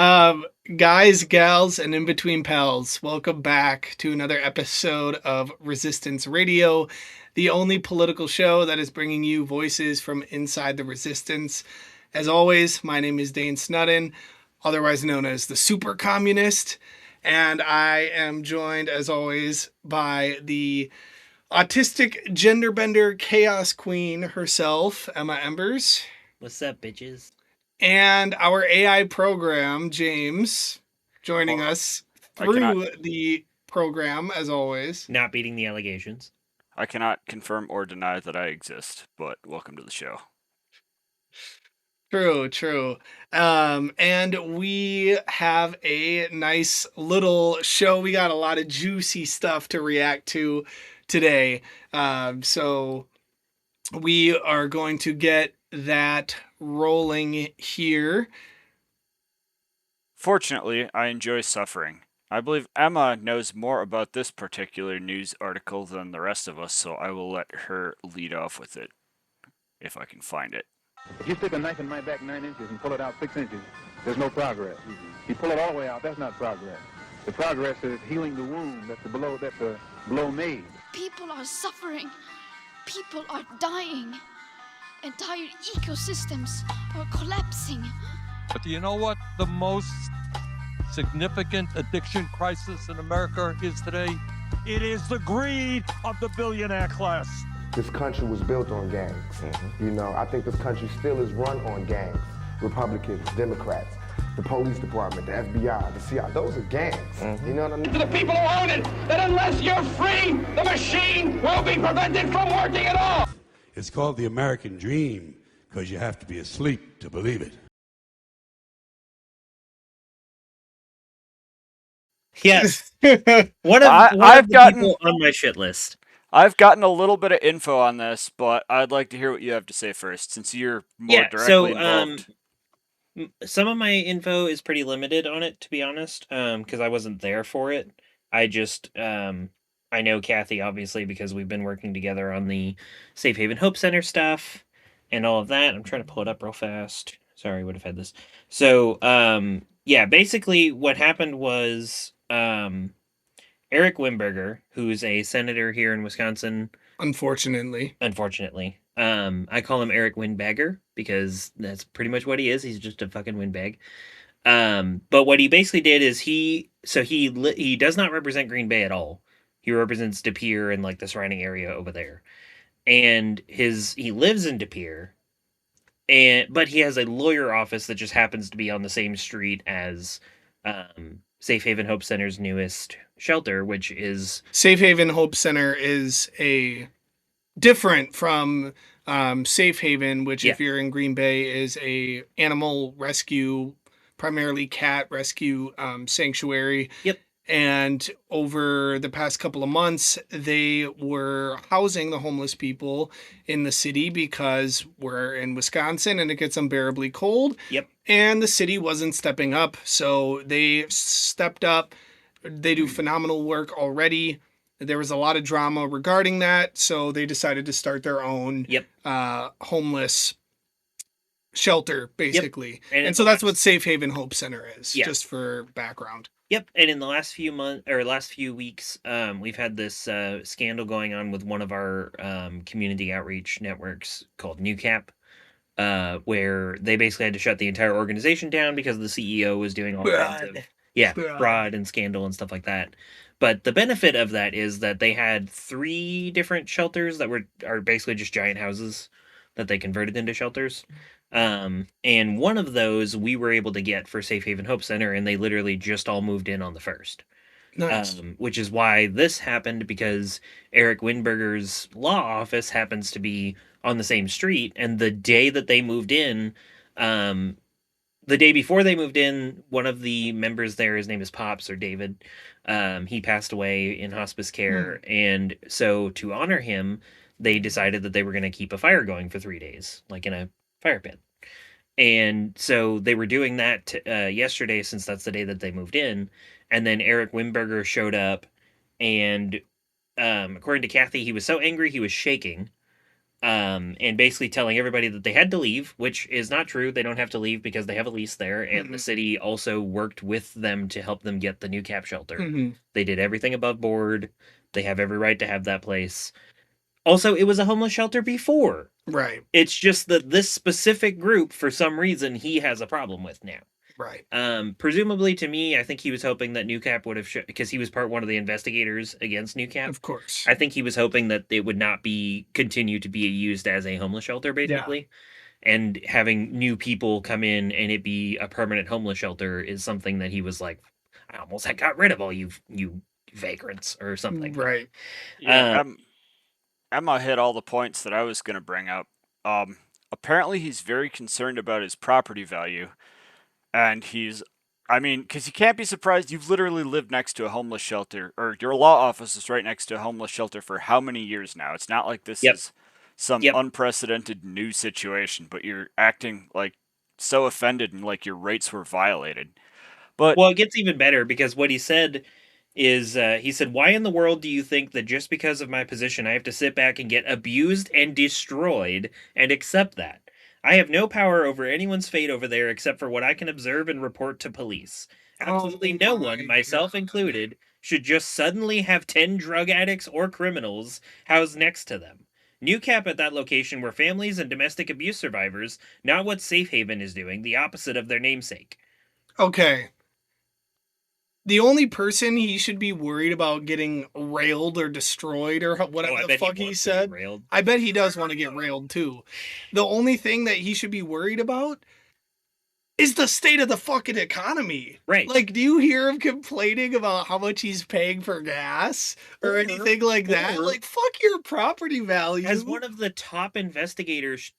Um, Guys, gals, and in between pals, welcome back to another episode of Resistance Radio, the only political show that is bringing you voices from inside the resistance. As always, my name is Dane Snudden, otherwise known as the Super Communist, and I am joined, as always, by the autistic genderbender chaos queen herself, Emma Embers. What's up, bitches? And our AI program, James, joining Well, us I cannot through the program, as always. Not beating the allegations. I cannot confirm or deny that I exist, but welcome to the show. True. And we have a nice little show. We got a lot of juicy stuff to react to today. So we are going to get that rolling here. Fortunately, I enjoy suffering. I believe Emma knows more about this particular news article than the rest of us, so I will let her lead off with it, if I can find it. If you stick a knife in my back 9 inches and pull it out 6 inches, there's no progress. You pull it all the way out, that's not progress. The progress is healing the wound that the blow made. People are suffering. People are dying. Entire ecosystems are collapsing. But do you know what the most significant addiction crisis in America is today? It is the greed of the billionaire class. This country was built on gangs. You know, I think this country still is run on gangs. Republicans, Democrats, the police department, the FBI, the CIA, those are gangs. You know what I mean? To the people who own it, that unless you're free, the machine will be prevented from working at all. It's called the American dream because you have to be asleep to believe it. Yes. One of I've the gotten- people on my shit list. I've gotten a little bit of info on this, but I'd like to hear what you have to say first, since you're more directly involved. Some of my info is pretty limited on it, to be honest, because I wasn't there for it. I just, I know Kathy, obviously, because we've been working together on the Safe Haven Hope Center stuff and all of that. I'm trying to pull it up real fast. Sorry, I would have had this. So, yeah, basically what happened was, Eric Wimberger, who's a senator here in Wisconsin. Unfortunately. I call him Eric Windbagger because that's pretty much what he is. He's just a fucking windbag. But what he basically did is he does not represent Green Bay at all. He represents De Pere and like the surrounding area over there. And he lives in De Pere, but he has a lawyer office that just happens to be on the same street as Safe Haven Hope Center's newest shelter, which is... Safe Haven Hope Center is different from Safe Haven, which if you're in Green Bay is a animal rescue, primarily cat rescue sanctuary. Yep. And over the past couple of months, they were housing the homeless people in the city because we're in Wisconsin and it gets unbearably cold. Yep. And the city wasn't stepping up. So they stepped up. They do phenomenal work already. There was a lot of drama regarding that. So they decided to start their own homeless shelter, basically. Yep. And so that's what Safe Haven Hope Center is, Yeah. just for background. Yep, and in the last few weeks, we've had this scandal going on with one of our community outreach networks called NewCap, where they basically had to shut the entire organization down because the CEO was doing all kinds of fraud and scandal and stuff like that. But the benefit of that is that they had 3 different shelters that are basically just giant houses that they converted into shelters. And one of those we were able to get for Safe Haven Hope Center, and they literally just all moved in on the 1st. Nice. Which is why this happened, because Eric Windberger's law office happens to be on the same street, and the day that they moved in, the day before they moved in, one of the members there, his name is Pops or David, he passed away in hospice care, and so to honor him, they decided that they were going to keep a fire going for 3 days, like in a fire pit. And so they were doing that yesterday, since that's the day that they moved in. And then Eric Wimberger showed up, and according to Kathy, he was so angry he was shaking. and basically telling everybody that they had to leave, which is not true. They don't have to leave because they have a lease there, and the city also worked with them to help them get the new cap shelter. They did everything above board. They have every right to have that place. Also, it was a homeless shelter before. Right. It's just that this specific group, for some reason, he has a problem with now. Right. Presumably, to me, I think he was hoping that NewCap would have because he was one of the investigators against NewCap. Of course. I think he was hoping that it would not continue to be used as a homeless shelter, basically. Yeah. And having new people come in and it be a permanent homeless shelter is something that he was like, I almost got rid of all you vagrants or something. Right. Yeah. Emma hit all the points that I was going to bring up. Apparently, he's very concerned about his property value. And because you can't be surprised, you've literally lived next to a homeless shelter, or your law office is right next to a homeless shelter for how many years now? It's not like this is some unprecedented new situation, but you're acting like so offended and like your rights were violated. But well, it gets even better because what he said is, he said, why in the world do you think that just because of my position I have to sit back and get abused and destroyed and accept that? I have no power over anyone's fate over there except for what I can observe and report to police. Absolutely no one, myself included, should just suddenly have 10 drug addicts or criminals housed next to them. NewCap at that location were families and domestic abuse survivors, not what Safe Haven is doing, the opposite of their namesake. Okay. The only person he should be worried about getting railed or destroyed or whatever the fuck he said, I bet he does want to get railed too. The only thing that he should be worried about is the state of the fucking economy. Right. Like, do you hear him complaining about how much he's paying for gas or anything like that? Like, fuck your property value. As one of the top investigators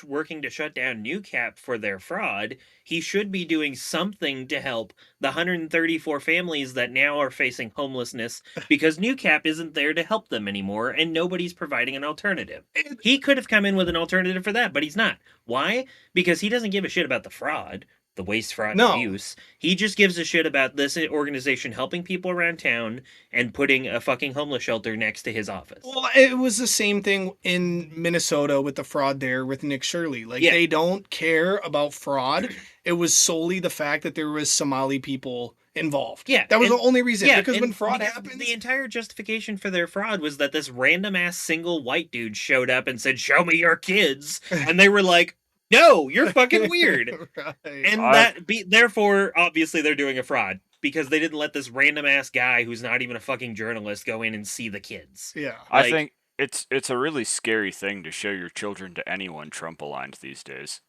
working to shut down NewCap for their fraud, he should be doing something to help the 134 families that now are facing homelessness because NewCap isn't there to help them anymore and nobody's providing an alternative. He could have come in with an alternative for that, but he's not. Why? Because he doesn't give a shit about the fraud, the waste, fraud, and abuse. He just gives a shit about this organization helping people around town and putting a fucking homeless shelter next to his office. Well, it was the same thing in Minnesota with the fraud there with Nick Shirley. Like, they don't care about fraud. It was solely the fact that there was Somali people involved. Yeah. That was the only reason. Because when fraud happens... The entire justification for their fraud was that this random-ass single white dude showed up and said, show me your kids. And they were like, no, you're fucking weird. Right. And therefore, obviously, they're doing a fraud because they didn't let this random ass guy who's not even a fucking journalist go in and see the kids. Yeah. I think it's a really scary thing to show your children to anyone Trump aligned these days.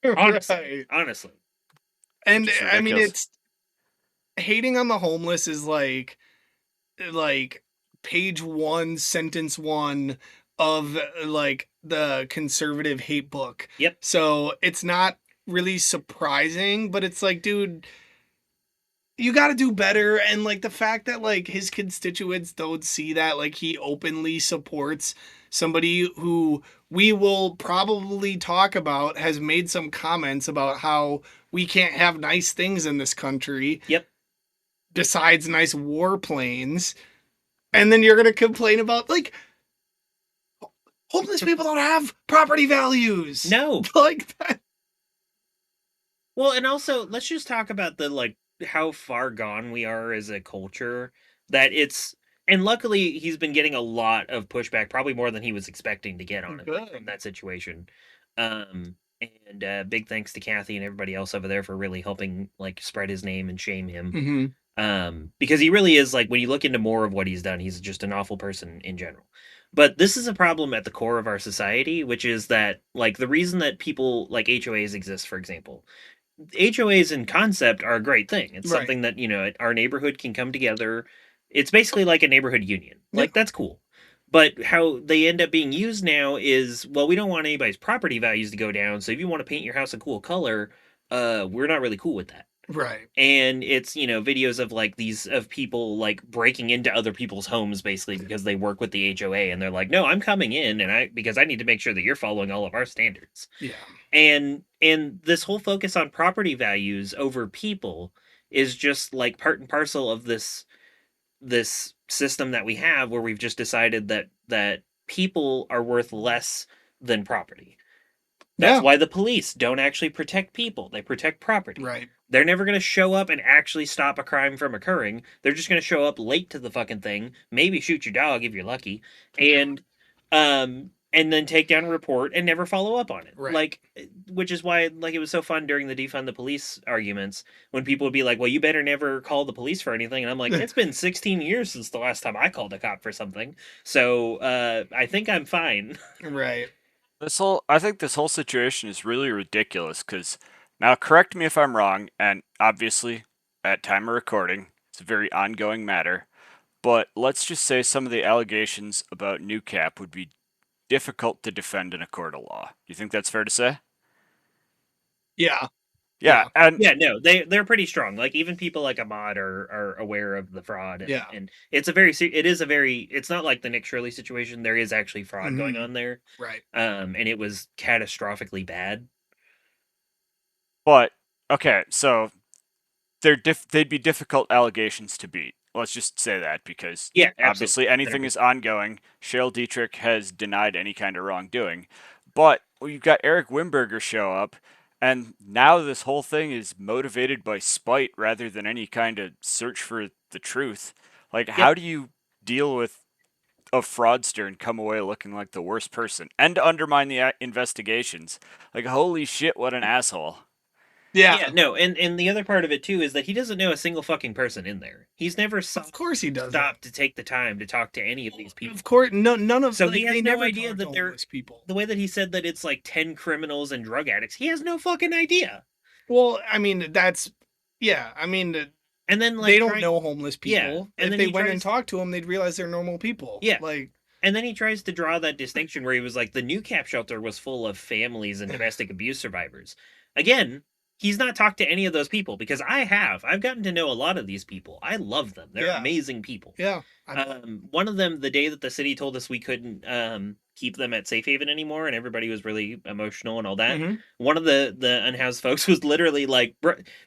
Honestly. And I mean, it's hating on the homeless is like page 1, sentence 1 of like the conservative hate book. Yep. So it's not really surprising, but it's like, dude, you got to do better. And like the fact that like his constituents don't see that, like he openly supports somebody who we will probably talk about has made some comments about how we can't have nice things in this country. Yep. Besides nice warplanes. And then you're going to complain about like, homeless people don't have property values. No. Like that. Well, and also, let's just talk about how far gone we are as a culture. And luckily, he's been getting a lot of pushback, probably more than he was expecting to get on it from that situation. And big thanks to Kathy and everybody else over there for really helping spread his name and shame him. Mm-hmm. Because he really is, when you look into more of what he's done, he's just an awful person in general. But this is a problem at the core of our society, which is that, the reason that people like HOAs exist, for example, HOAs in concept are a great thing. It's something that, our neighborhood can come together. It's basically like a neighborhood union. That's cool. But how they end up being used now is, well, we don't want anybody's property values to go down. So if you want to paint your house a cool color, we're not really cool with that. Right. And it's, videos of people breaking into other people's homes basically because they work with the HOA and they're like, no, I'm coming in because I need to make sure that you're following all of our standards. Yeah. And this whole focus on property values over people is just part and parcel of this system that we have where we've just decided that people are worth less than property. That's why the police don't actually protect people. They protect property. Right. They're never going to show up and actually stop a crime from occurring. They're just going to show up late to the fucking thing, maybe shoot your dog if you're lucky, and then take down a report and never follow up on it. Right. Like, which is why, like, it was so fun during the defund the police arguments when people would be like, well, you better never call the police for anything. And I'm like, it's been 16 years since the last time I called a cop for something. So I think I'm fine. Right. I think this whole situation is really ridiculous because now correct me if I'm wrong, and obviously at time of recording, it's a very ongoing matter, but let's just say some of the allegations about New Cap would be difficult to defend in a court of law. Do you think that's fair to say? Yeah. Yeah, and yeah, no, they're pretty strong. Like even people like Ahmad are aware of the fraud. And, Yeah. and it's not like the Nick Shirley situation. There is actually fraud going on there. Right. And it was catastrophically bad. But okay, so they'd be difficult allegations to beat. Let's just say that because obviously anything is ongoing. Cheryl Dietrich has denied any kind of wrongdoing, but you've got Eric Wimberger show up. And now this whole thing is motivated by spite rather than any kind of search for the truth. Like, how do you deal with a fraudster and come away looking like the worst person and undermine the investigations? Like, holy shit, what an asshole. Yeah, no, and the other part of it too is that he doesn't know a single fucking person in there. He's never Of course he doesn't. stopped to take the time to talk to any of these people. Of course, none of. So like, he has they no never idea talk that to they're homeless people. The way that he said that it's like 10 criminals and drug addicts, he has no fucking idea. Well, I mean that's I mean, and then like they don't know homeless people. Yeah, and if they went and talked to them, they'd realize they're normal people. Yeah, like. And then he tries to draw that distinction where he was like, the New Cap shelter was full of families and domestic abuse survivors. Again, he's not talked to any of those people because I've gotten to know a lot of these people. I love them. They're amazing people. Yeah. One of them, the day that the city told us we couldn't keep them at Safe Haven anymore, and everybody was really emotional and all that. One of the unhoused folks was literally like,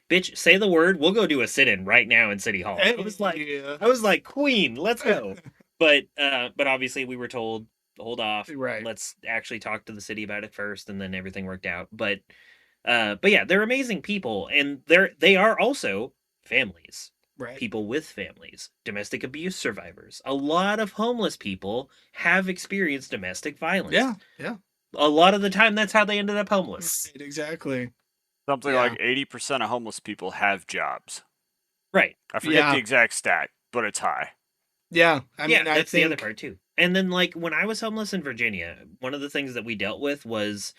"Bitch, say the word. We'll go do a sit-in right now in City Hall." I was like, "Queen, let's go." But obviously we were told hold off. Right. Let's actually talk to the city about it first, and then everything worked out. But yeah, they're amazing people, and they are also families. Right. People with families, domestic abuse survivors. A lot of homeless people have experienced domestic violence. Yeah. A lot of the time, that's how they ended up homeless. Right, exactly. Something like 80% of homeless people have jobs. Right. I forget the exact stat, but it's high. Yeah. I mean, that's the other part too. And then, like, when I was homeless in Virginia, one of the things that we dealt with was,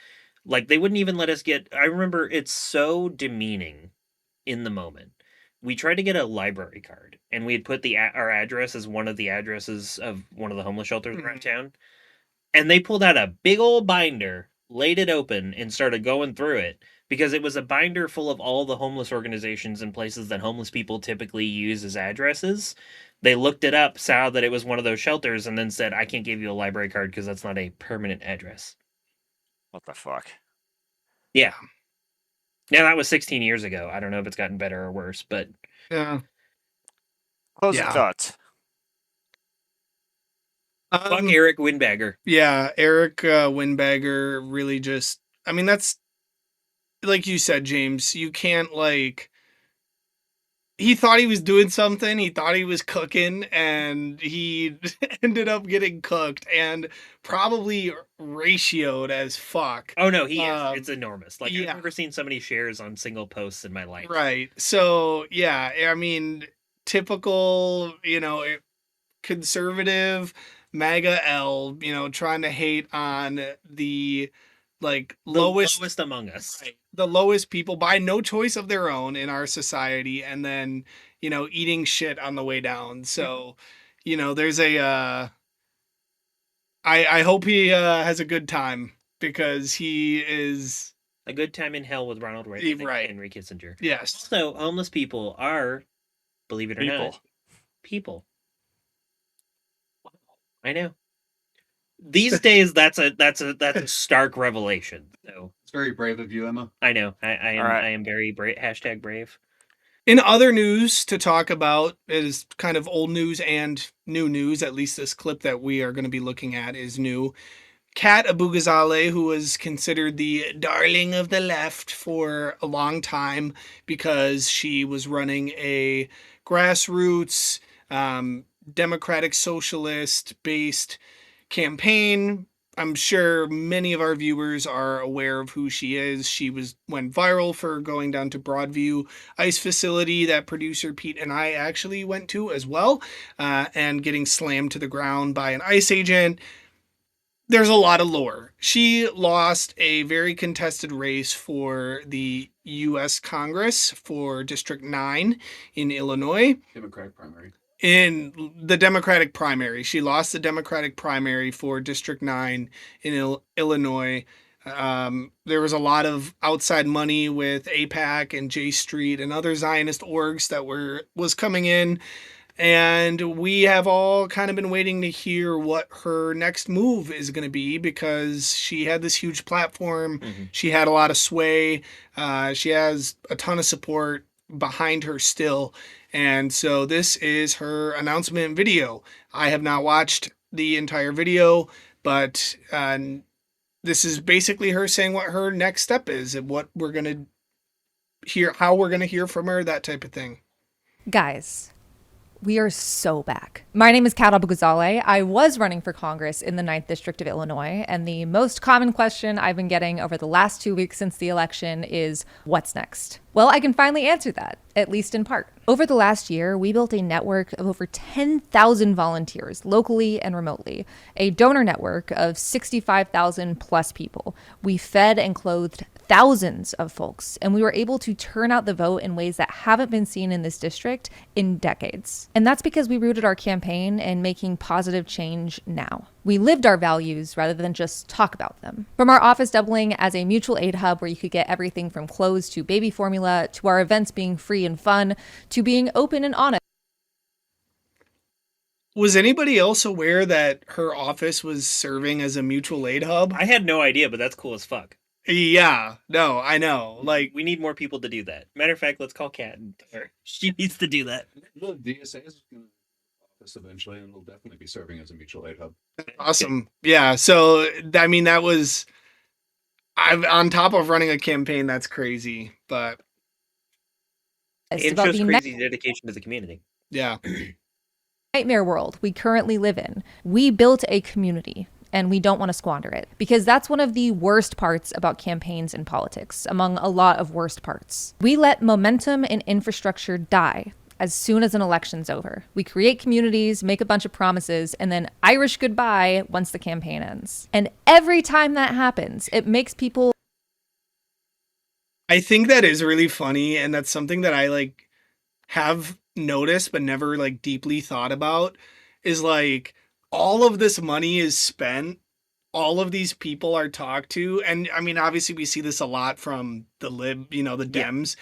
like, they wouldn't even let us I remember it's so demeaning in the moment. We tried to get a library card, and we had put our address as one of the addresses of one of the homeless shelters around town. And they pulled out a big old binder, laid it open, and started going through it because it was a binder full of all the homeless organizations and places that homeless people typically use as addresses. They looked it up, saw that it was one of those shelters, and then said, "I can't give you a library card because that's not a permanent address." What the fuck? Yeah. Now, that was 16 years ago. I don't know if it's gotten better or worse, but... Yeah. Closing thoughts. Fuck Eric Wimberger. Yeah, Eric Wimberger really just... I mean, that's... Like you said, James, you can't, like... He thought he was doing something. He thought he was cooking, and he ended up getting cooked and probably ratioed as fuck. Oh, no, he is. It's enormous. Like, I've never seen so many shares on single posts in my life. Right. So, yeah, I mean, typical, conservative MAGA L, trying to hate on the lowest among us. Right, the lowest people by no choice of their own in our society, and then eating shit on the way down. So there's I hope he has a good time, because he is a good time in hell with Ronald Reagan and Henry Kissinger. Yes. So homeless people are, believe it or not, people. I know. These days, that's a stark revelation. So it's very brave of you, Emma. I know. I am very brave. #brave. In other news to talk about, it is kind of old news and new news. At least this clip that we are going to be looking at is new. Kat Abu-Ghazaleh, who was considered the darling of the left for a long time because she was running a grassroots, democratic socialist-based campaign. I'm sure many of our viewers are aware of who she is. She went viral for going down to Broadview Ice Facility that producer Pete and I actually went to as well, and getting slammed to the ground by an ICE agent. There's a lot of lore. She lost a very contested race for the U.S. Congress for District 9 in Illinois. Democratic primary. In the Democratic primary. She lost the Democratic primary for District 9 in Illinois. There was a lot of outside money with AIPAC and J Street and other Zionist orgs that was coming in. And we have all kind of been waiting to hear what her next move is going to be, because she had this huge platform. Mm-hmm. She had a lot of sway. She has a ton of support behind her still. And so this is her announcement video. I have not watched the entire video, but this is basically her saying what her next step is and what we're going to hear, how we're going to hear from her, that type of thing. Guys, we are so back. My name is Kat Abu-Ghazaleh. I was running for Congress in the 9th District of Illinois, and the most common question I've been getting over the last 2 weeks since the election is, what's next? Well, I can finally answer that, at least in part. Over the last year, we built a network of over 10,000 volunteers, locally and remotely, a donor network of 65,000 plus people. We fed and clothed thousands of folks, and we were able to turn out the vote in ways that haven't been seen in this district in decades. And that's because we rooted our campaign in making positive change now. We lived our values rather than just talk about them. From our office doubling as a mutual aid hub where you could get everything from clothes to baby formula, to our events being free and fun, to being open and honest. Was anybody else aware that her office was serving as a mutual aid hub? I had no idea, but that's cool as fuck. Yeah, no, I know. Like, we need more people to do that. Matter of fact, let's call Kat. She needs to do that. The DSA is going to office eventually, and it'll definitely be serving as a mutual aid hub. Awesome. Yeah. So, I mean, that was, on top of running a campaign, that's crazy. But it shows crazy dedication to the community. Yeah. Nightmare world we currently live in. We built a community, and we don't want to squander it, because that's one of the worst parts about campaigns and politics, among a lot of worst parts. We let momentum and infrastructure die as soon as an election's over. We create communities, make a bunch of promises, and then Irish goodbye once the campaign ends. And every time that happens, it makes people... I think that is really funny, and that's something that I have noticed but never deeply thought about, is all of this money is spent, all of these people are talked to, and I mean, obviously we see this a lot from the the Dems,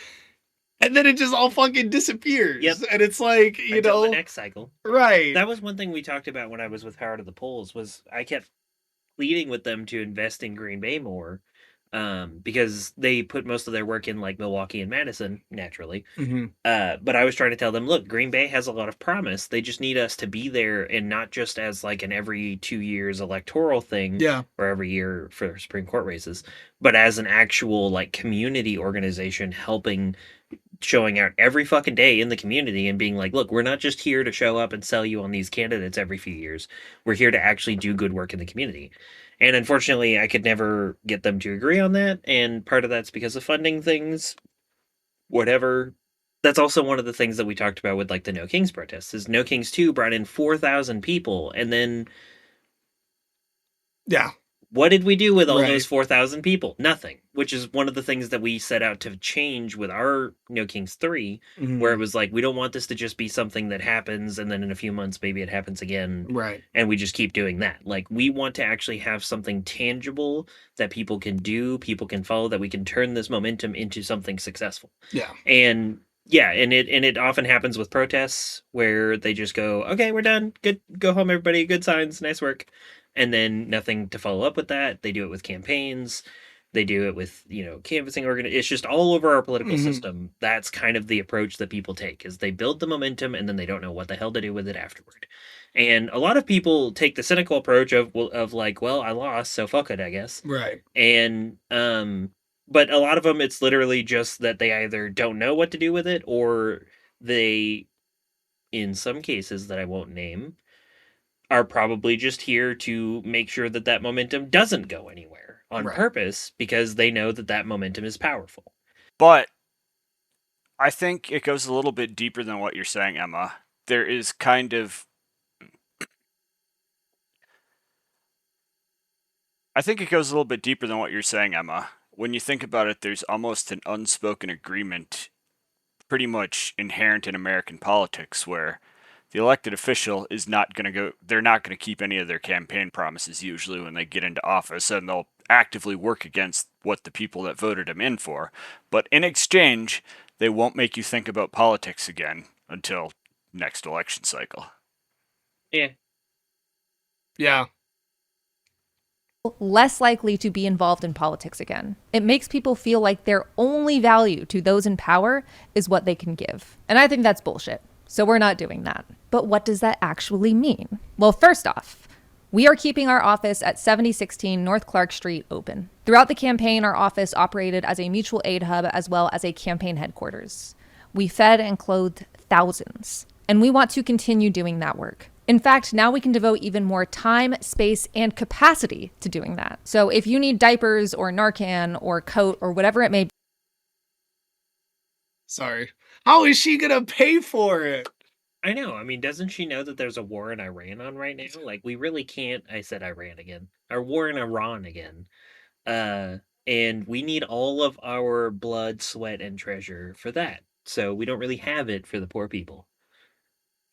and then it just all fucking disappears. Yep. And it's until the next cycle. Right. That was one thing we talked about when I was with Power to the Polls, was I kept pleading with them to invest in Green Bay more, because they put most of their work in Milwaukee and Madison, naturally. Mm-hmm. But I was trying to tell them, look, Green Bay has a lot of promise. They just need us to be there, and not just as an every 2 years electoral thing, or every year for Supreme Court races, but as an actual community organization, showing out every fucking day in the community and being look, we're not just here to show up and sell you on these candidates every few years. We're here to actually do good work in the community. And unfortunately, I could never get them to agree on that. And part of that's because of funding things, whatever. That's also one of the things that we talked about with the No Kings protests, is No Kings 2 brought in 4,000 people. And then what did we do with all those 4,000 people? Nothing, which is one of the things that we set out to change with our No Kings 3, where it was we don't want this to just be something that happens and then in a few months maybe it happens again. Right. And we just keep doing that. We want to actually have something tangible that people can do, people can follow, that we can turn this momentum into something successful. Yeah. And it often happens with protests where they just go, okay, we're done. Good, go home, everybody. Good signs, nice work. And then nothing to follow up with that. They do it with campaigns. They do it with, canvassing it's just all over our political Mhm. system. That's kind of the approach that people take, is they build the momentum and then they don't know what the hell to do with it afterward. And a lot of people take the cynical approach of like, well, I lost, so fuck it, I guess. Right. And but a lot of them, it's literally just that they either don't know what to do with it, or they, in some cases that I won't name, are probably just here to make sure that that momentum doesn't go anywhere on Right. purpose, because they know that that momentum is powerful. But I think it goes a little bit deeper than what you're saying, Emma. There is kind of... I think it goes a little bit deeper than what you're saying, Emma. When you think about it, there's almost an unspoken agreement pretty much inherent in American politics where the elected official is not going to go, they're not going to keep any of their campaign promises usually when they get into office, and they'll actively work against what the people that voted them in for. But in exchange, they won't make you think about politics again until next election cycle. Yeah. Yeah. Less likely to be involved in politics again. It makes people feel like their only value to those in power is what they can give. And I think that's bullshit. So we're not doing that. But what does that actually mean? Well, first off, we are keeping our office at 7016 North Clark Street open. Throughout the campaign, our office operated as a mutual aid hub as well as a campaign headquarters. We fed and clothed thousands, and we want to continue doing that work. In fact, now we can devote even more time, space, and capacity to doing that. So if you need diapers or Narcan or coat or whatever it may be. Sorry. How is she going to pay for it? I know. I mean, doesn't she know that there's a war in Iran on right now? Like, we really can't. I said Iran again. Our war in Iran again. And we need all of our blood, sweat, and treasure for that. So we don't really have it for the poor people.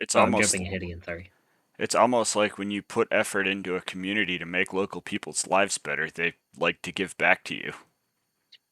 It's I'm almost jumping ahead again, sorry. It's almost like when you put effort into a community to make local people's lives better, they like to give back to you.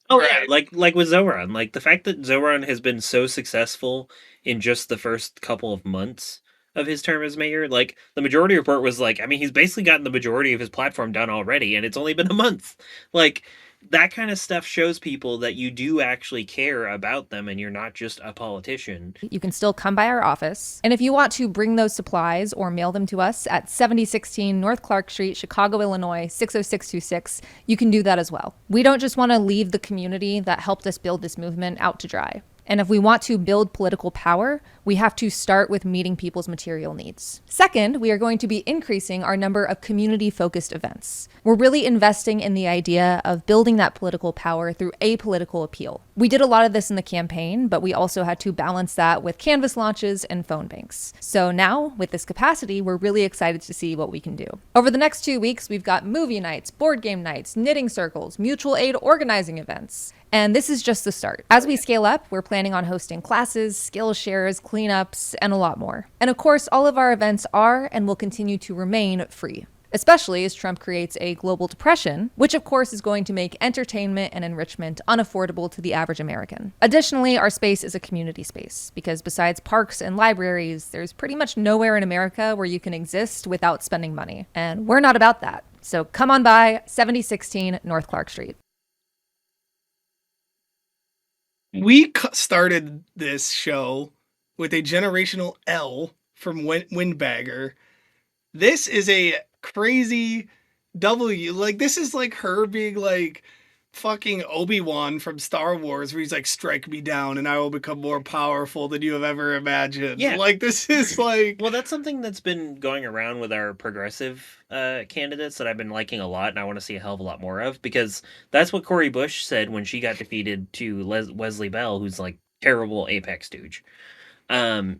Oh yeah, like with Zoran. Like the fact that Zoran has been so successful in just the first couple of months of his term as mayor. Like the majority report was like, I mean, he's basically gotten the majority of his platform done already, and it's only been a month. Like that kind of stuff shows people that you do actually care about them and you're not just a politician. You can still come by our office. And if you want to bring those supplies or mail them to us at 7016 North Clark Street, Chicago, Illinois, 60626, you can do that as well. We don't just want to leave the community that helped us build this movement out to dry. And if we want to build political power, we have to start with meeting people's material needs. Second, we are going to be increasing our number of community-focused events. We're really investing in the idea of building that political power through apolitical appeal. We did a lot of this in the campaign, but we also had to balance that with canvas launches and phone banks. So now, with this capacity, we're really excited to see what we can do. Over the next 2 weeks, we've got movie nights, board game nights, knitting circles, mutual aid organizing events. And this is just the start. As we scale up, we're planning on hosting classes, skill shares, cleanups, and a lot more. And of course, all of our events are and will continue to remain free, especially as Trump creates a global depression, which of course is going to make entertainment and enrichment unaffordable to the average American. Additionally, our space is a community space because besides parks and libraries, there's pretty much nowhere in America where you can exist without spending money. And we're not about that. So come on by 7016 North Clark Street. We started this show with a generational L from Wimberger. This is a crazy W. Like, this is like her being like fucking Obi-Wan from Star Wars, where he's like, strike me down and I will become more powerful than you have ever imagined. Yeah. Like, this is like... Well, that's something that's been going around with our progressive candidates that I've been liking a lot, and I want to see a hell of a lot more of, because that's what Cori Bush said when she got defeated to Wesley Bell, who's like terrible Apex stooge.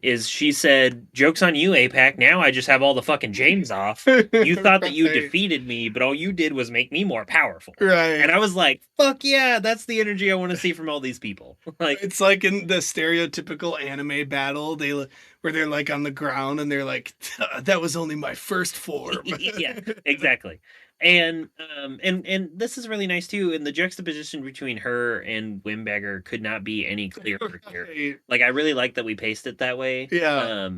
Is she said, joke's on you, APAC, now I just have all the fucking James off. You thought that you defeated me, but all you did was make me more powerful. Right. And I was like, fuck yeah, that's the energy I want to see from all these people. Like, it's like in the stereotypical anime battle, where they're like on the ground and they're like, that was only my first form. Yeah, exactly. And this is really nice too. And the juxtaposition between her and Wimberger could not be any clearer here. Like, I really like that we paced it that way. Yeah.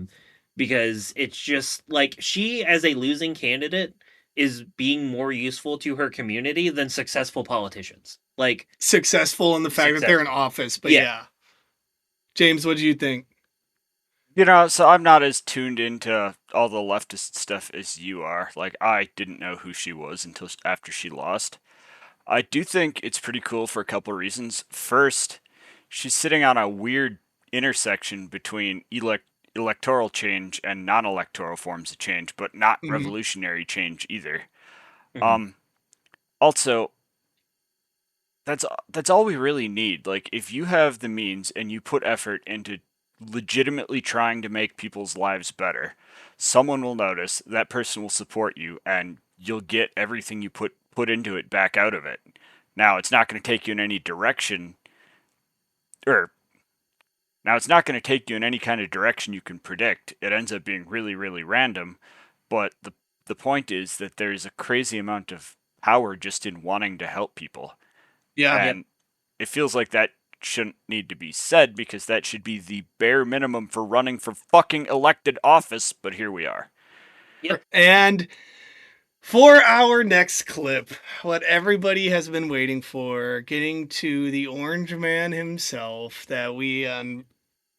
Because it's just like, she as a losing candidate is being more useful to her community than successful politicians. Like, successful in the fact that they're in office, but yeah. James, what do you think? You know, so I'm not as tuned into all the leftist stuff as you are. Like, I didn't know who she was until after she lost. I do think it's pretty cool for a couple of reasons. First, she's sitting on a weird intersection between electoral change and non-electoral forms of change, but not revolutionary change either. Also, that's all we really need. Like, if you have the means and you put effort into legitimately trying to make people's lives better, someone will notice, that person will support you, and you'll get everything you put into it back out of it. Now, it's not going to take you in any direction, it's not going to take you in any kind of direction you can predict. It ends up being really, really random, but the point is that there's a crazy amount of power just in wanting to help people. Yeah. And it feels like that shouldn't need to be said, because that should be the bare minimum for running for fucking elected office, but here we are. Yep. And for our next clip, what everybody has been waiting for, getting to the Orange Man himself that we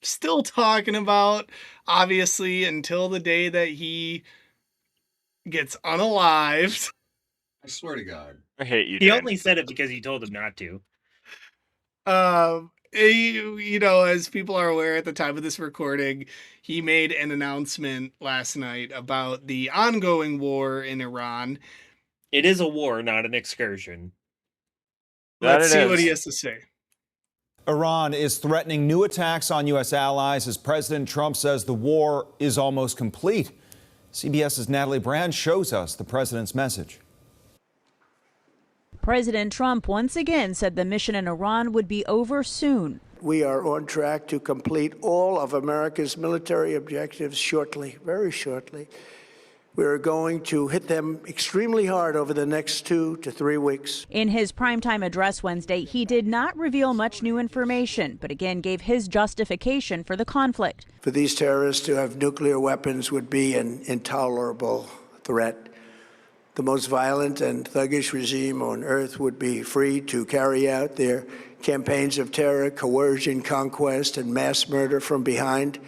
still talking about, obviously, until the day that he gets unalived. I swear to God. I hate you, He Dan. only said it because you told him not to. You know, as people are aware at the time of this recording, he made an announcement last night about the ongoing war in Iran. It is a war, not an excursion. Let's see what he has to say. Iran is threatening new attacks on U.S. allies as President Trump says the war is almost complete. CBS's Natalie Brand shows us the president's message. President Trump once again said the mission in Iran would be over soon. We are on track to complete all of America's military objectives shortly, very shortly. We're going to hit them extremely hard over the next 2 to 3 weeks. In his primetime address Wednesday, he did not reveal much new information, but again gave his justification for the conflict. For these terrorists to have nuclear weapons would be an intolerable threat. The most violent and thuggish regime on earth would be free to carry out their campaigns of terror, coercion, conquest, and mass murder from behind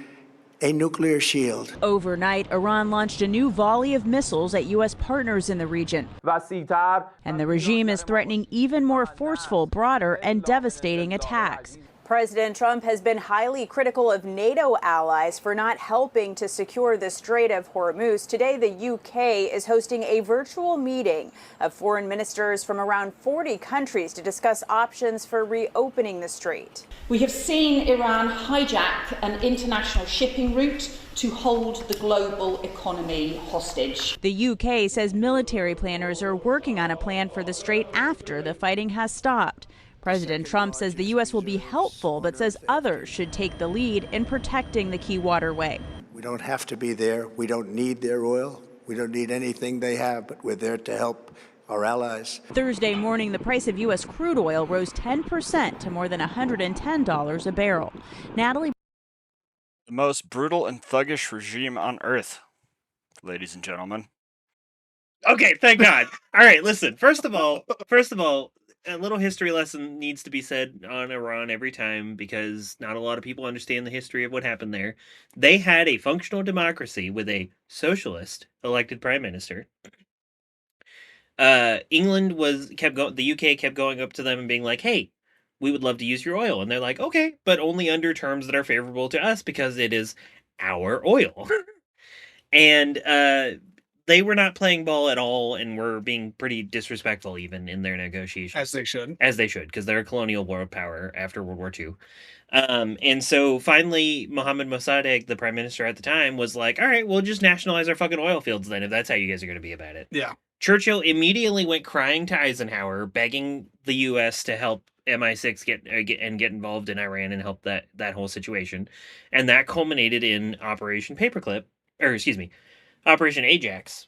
a nuclear shield. Overnight, Iran launched a new volley of missiles at U.S. partners in the region. And the regime is threatening even more forceful, broader, and devastating attacks. President Trump has been highly critical of NATO allies for not helping to secure the Strait of Hormuz. Today, the UK is hosting a virtual meeting of foreign ministers from around 40 countries to discuss options for reopening the strait. We have seen Iran hijack an international shipping route to hold the global economy hostage. The UK says military planners are working on a plan for the strait after the fighting has stopped. President Trump says the U.S. will be helpful, but says others should take the lead in protecting the key waterway. We don't have to be there. We don't need their oil. We don't need anything they have, but we're there to help our allies. Thursday morning, the price of U.S. crude oil rose 10% to more than $110 a barrel. Natalie. The most brutal and thuggish regime on earth, ladies and gentlemen. Okay, thank God. All right, listen. First of all, a little history lesson needs to be said on Iran every time, because not a lot of people understand the history of what happened there. They had a functional democracy with a socialist elected prime minister. The UK kept going up to them and being like, "Hey, we would love to use your oil," and they're like, "Okay, but only under terms that are favorable to us because it is our oil." And they were not playing ball at all and were being pretty disrespectful even in their negotiations. As they should. As they should, because they're a colonial world power after World War II. And so finally, Mohammad Mossadegh, the prime minister at the time, was like, all right, we'll just nationalize our fucking oil fields then, if that's how you guys are going to be about it. Yeah. Churchill immediately went crying to Eisenhower, begging the U.S. to help MI6 get involved in Iran and help that whole situation. And that culminated in Operation Operation Ajax.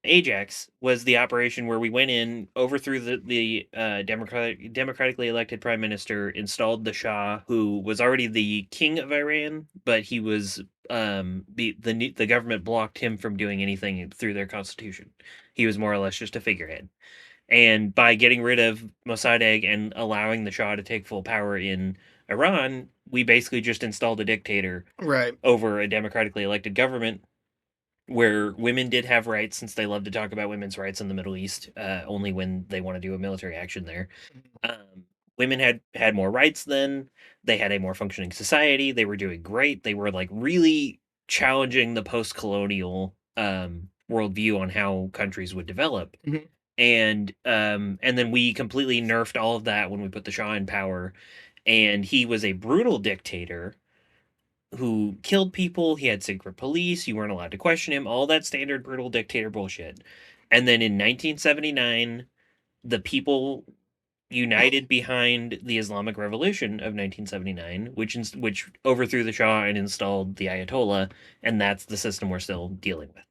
Ajax was the operation where we went in, overthrew the democratically elected prime minister, installed the Shah, who was already the king of Iran, but he was the government blocked him from doing anything through their constitution. He was more or less just a figurehead. And by getting rid of Mossadegh and allowing the Shah to take full power in Iran, we basically just installed a dictator Right. over a democratically elected government where women did have rights, since they love to talk about women's rights in the Middle East, only when they want to do a military action there. Women had more rights then. They had a more functioning society. They were doing great. They were like really challenging the post-colonial worldview on how countries would develop. Mhm. And then we completely nerfed all of that when we put the Shah in power, and he was a brutal dictator who killed people. He had secret police. You weren't allowed to question him. All that standard brutal dictator bullshit. And then in 1979, the people united behind the Islamic Revolution of 1979, which overthrew the Shah and installed the Ayatollah, and that's the system we're still dealing with.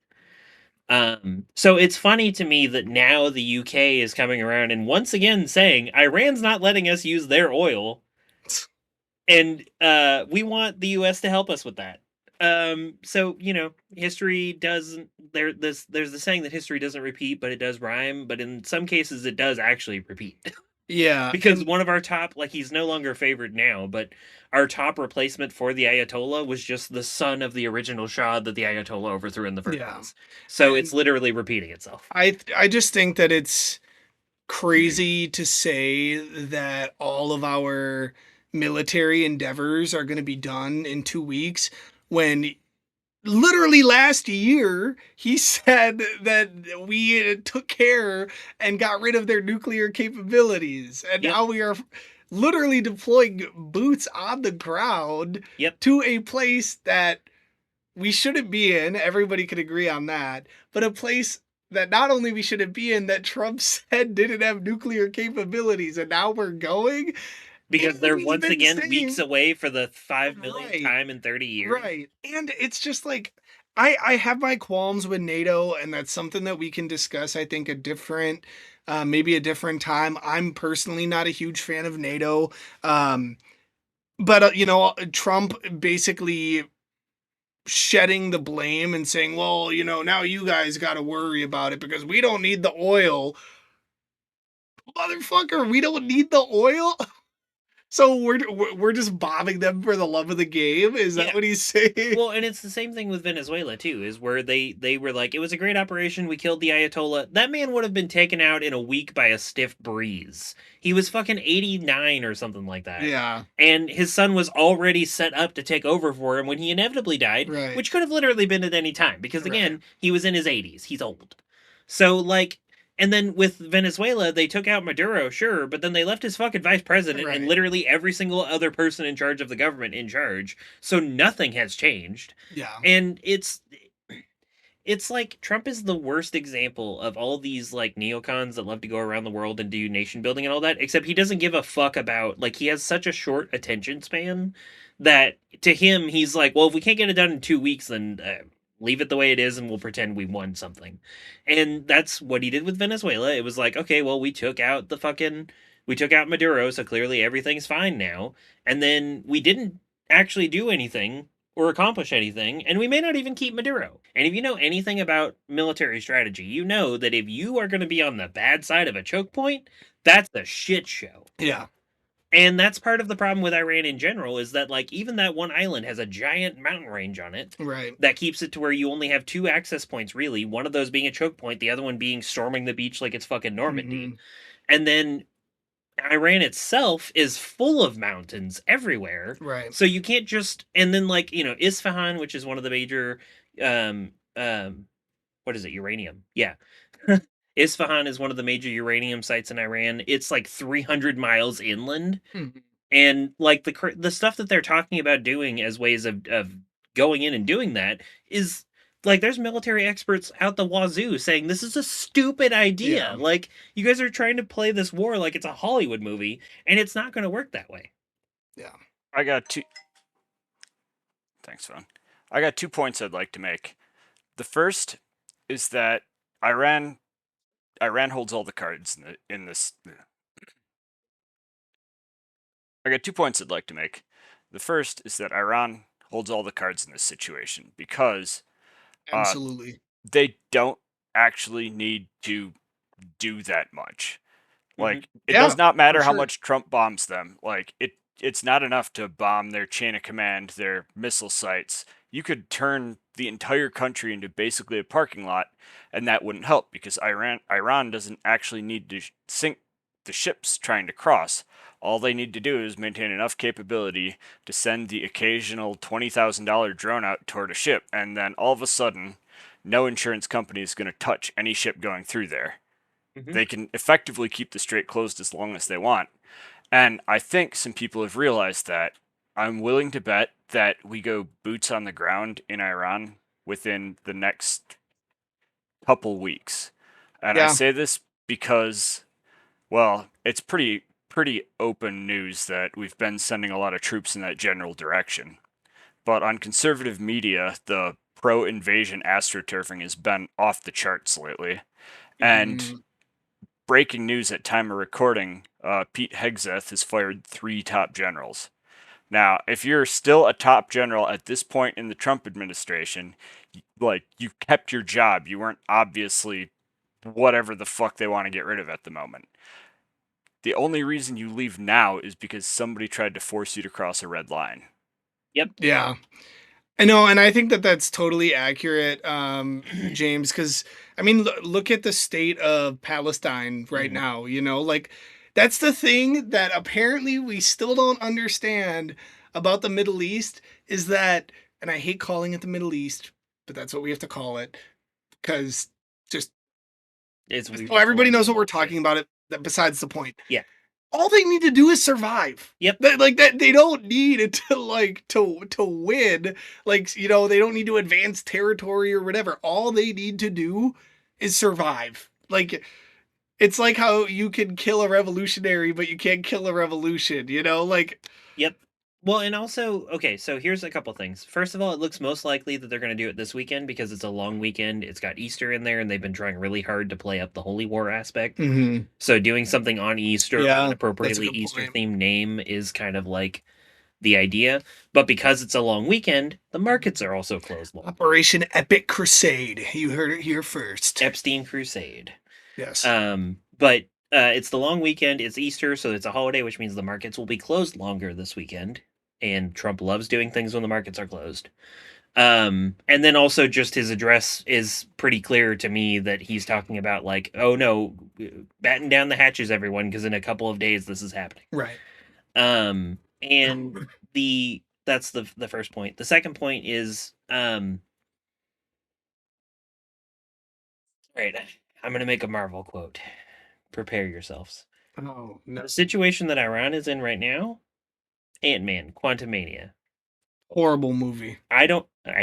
So it's funny to me that now the UK is coming around and once again saying Iran's not letting us use their oil, and we want the US to help us with that. So history doesn't. There's the saying that history doesn't repeat, but it does rhyme. But in some cases, it does actually repeat. Yeah, because one of our top, like, he's no longer favored now, but our top replacement for the Ayatollah was just the son of the original Shah that the Ayatollah overthrew in the first place. So it's literally repeating itself. I just think that it's crazy to say that all of our military endeavors are going to be done in 2 weeks when literally last year he said that we took care and got rid of their nuclear capabilities, and now we are literally deploying boots on the ground to a place that we shouldn't be in. Everybody could agree on that, but a place that not only we shouldn't be in, that Trump said didn't have nuclear capabilities, and now we're going because they're once again weeks away for the 5 millionth time in 30 years. Right. And it's just like, I have my qualms with NATO, and that's something that we can discuss, I think, maybe a different time. I'm personally not a huge fan of NATO. But Trump basically shedding the blame and saying, well, now you guys got to worry about it because we don't need the oil. Motherfucker, we don't need the oil? So we're just bombing them for the love of the game? Is that what he's saying? Well, and it's the same thing with Venezuela too, is where they were like, it was a great operation, we killed the Ayatollah. That man would have been taken out in a week by a stiff breeze. He was fucking 89 or something like that. Yeah. And his son was already set up to take over for him when he inevitably died, which could have literally been at any time, because again, he was in his 80s. He's old. So like, and then with Venezuela, they took out Maduro, sure, but then they left his fucking vice president and literally every single other person in charge of the government in charge. So nothing has changed. Yeah. And it's like Trump is the worst example of all these like neocons that love to go around the world and do nation building and all that, except he doesn't give a fuck about, like, he has such a short attention span that to him, he's like, well, if we can't get it done in 2 weeks, then leave it the way it is and we'll pretend we won something. And that's what he did with Venezuela. It was like, okay, well, we took out Maduro, so clearly everything's fine now. And then we didn't actually do anything or accomplish anything, and we may not even keep Maduro. And if you know anything about military strategy, you know that if you are going to be on the bad side of a choke point, that's a shit show. Yeah. And that's part of the problem with Iran in general, is that, like, even that one island has a giant mountain range on it. Right. That keeps it to where you only have 2 access points, really. One of those being a choke point, the other one being storming the beach like it's fucking Normandy. Mm-hmm. And then Iran itself is full of mountains everywhere. Right. So you can't just, and then, like, Isfahan, which is one of the major, what is it? Uranium. Yeah. Isfahan is one of the major uranium sites in Iran. It's like 300 miles inland. Mm-hmm. And like the stuff that they're talking about doing as ways of going in and doing that is like, there's military experts out the wazoo saying this is a stupid idea. Yeah. Like, you guys are trying to play this war like it's a Hollywood movie, and it's not going to work that way. Yeah. Thanks, Phone. I got 2 points I'd like to make. The first is that Iran holds all the cards in this. I got 2 points I'd like to make. The first is that Iran holds all the cards in this situation because Absolutely. they don't actually need to do that much. Like, it does not matter how much Trump bombs them. Like, it's not enough to bomb their chain of command, their missile sites. You could turn the entire country into basically a parking lot, and that wouldn't help because Iran doesn't actually need to sink the ships trying to cross. All they need to do is maintain enough capability to send the occasional $20,000 drone out toward a ship, and then all of a sudden, no insurance company is going to touch any ship going through there. They can effectively keep the strait closed as long as they want. And I think some people have realized that. I'm willing to bet that we go boots on the ground in Iran within the next couple weeks. And I say this because, well, it's pretty open news that we've been sending a lot of troops in that general direction. But on conservative media, the pro-invasion astroturfing has been off the charts lately. And breaking news at time of recording, Pete Hegseth has fired 3 top generals. Now, if you're still a top general at this point in the Trump administration, like, you kept your job. You weren't obviously whatever the fuck they want to get rid of at the moment. The only reason you leave now is because somebody tried to force you to cross a red line. Yep. Yeah. I know, and I think that that's totally accurate, James, because, I mean, look at the state of Palestine right now, you know? Like, that's the thing that apparently we still don't understand about the Middle East is that, and I hate calling it the Middle East, but that's what we have to call it, because just so everybody knows what we're talking about, besides the point. Yeah. All they need to do is survive. Yep. Like that, they don't need it to win. Like, you know, they don't need to advance territory or whatever. All they need to do is survive. Like, it's like how you can kill a revolutionary, but you can't kill a revolution. You know, like. Yep. Well, and also, okay, so here's a couple things. First of all, it looks most likely that they're going to do it this weekend because it's a long weekend. It's got Easter in there, and they've been trying really hard to play up the Holy War aspect. So doing something on Easter with an appropriately Easter-themed name is kind of like the idea. But because it's a long weekend, the markets are also closed long. Operation Epic Crusade. You heard it here first. Epstein Crusade. Yes. But it's the long weekend. It's Easter, so it's a holiday, which means the markets will be closed longer this weekend. And Trump loves doing things when the markets are closed. And then also just his address is pretty clear to me that he's talking about, like, oh no, batten down the hatches, everyone, because in a couple of days this is happening. Right. And that's the first point. The second point is, all right, I'm going to make a Marvel quote. Prepare yourselves. Oh, no. The situation that Iran is in right now, Ant-Man, Quantumania. Horrible movie. I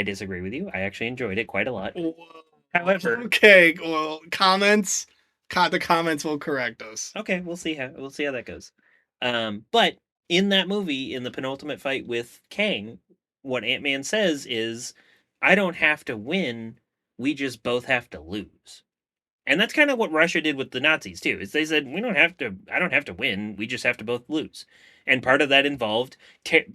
disagree with you. I actually enjoyed it quite a lot. However, okay, well, the comments will correct us. Okay, we'll see how that goes. But in that movie, in the penultimate fight with Kang, what Ant-Man says is, I don't have to win, we just both have to lose. And that's kind of what Russia did with the Nazis too. Is they said, I don't have to win, we just have to both lose. And part of that involved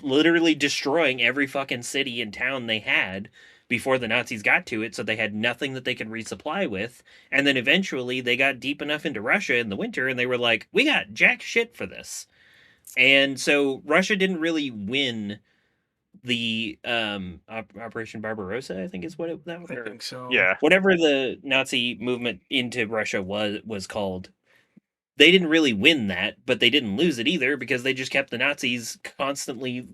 literally destroying every fucking city and town they had before the Nazis got to it, so they had nothing that they could resupply with. And then eventually they got deep enough into Russia in the winter, and they were like, we got jack shit for this. And so Russia didn't really win the Operation Barbarossa, I think is what that was. I think so. Yeah. Whatever the Nazi movement into Russia was called. They didn't really win that, but they didn't lose it either because they just kept the Nazis constantly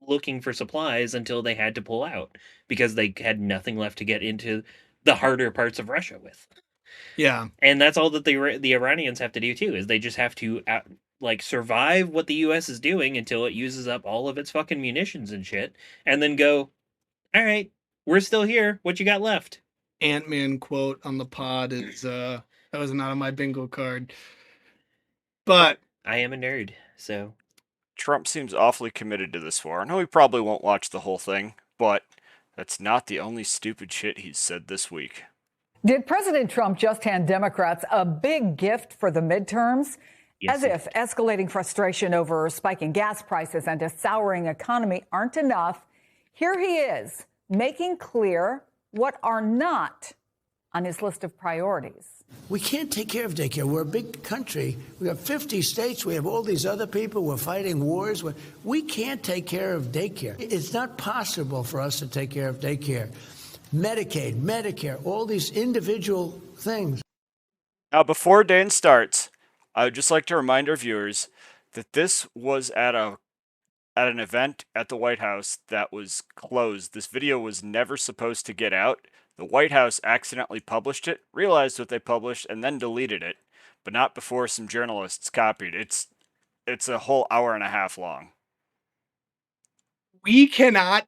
looking for supplies until they had to pull out because they had nothing left to get into the harder parts of Russia with. Yeah. And that's all that the Iranians have to do too, is they just have to survive what the US is doing until it uses up all of its fucking munitions and shit, and then go, all right, we're still here. What you got left? Ant-Man quote on the pod is, that was not on my bingo card. But I am a nerd, so. Trump seems awfully committed to this war. I know he probably won't watch the whole thing, but that's not the only stupid shit he's said this week. Did President Trump just hand Democrats a big gift for the midterms? Yes, As if escalating frustration over spiking gas prices and a souring economy aren't enough, Here he is, making clear what are not on his list of priorities. We can't take care of daycare. We're a big country. We have 50 states. We have all these other people. We're fighting wars. We can't take care of daycare. It's not possible for us to take care of daycare. Medicaid, Medicare, all these individual things. Now, before Dan starts, I would just like to remind our viewers that this was at an event at the White House that was closed. This video was never supposed to get out. The White House accidentally published it, realized what they published, and then deleted it, but not before some journalists copied. It's a whole hour and a half long. We cannot.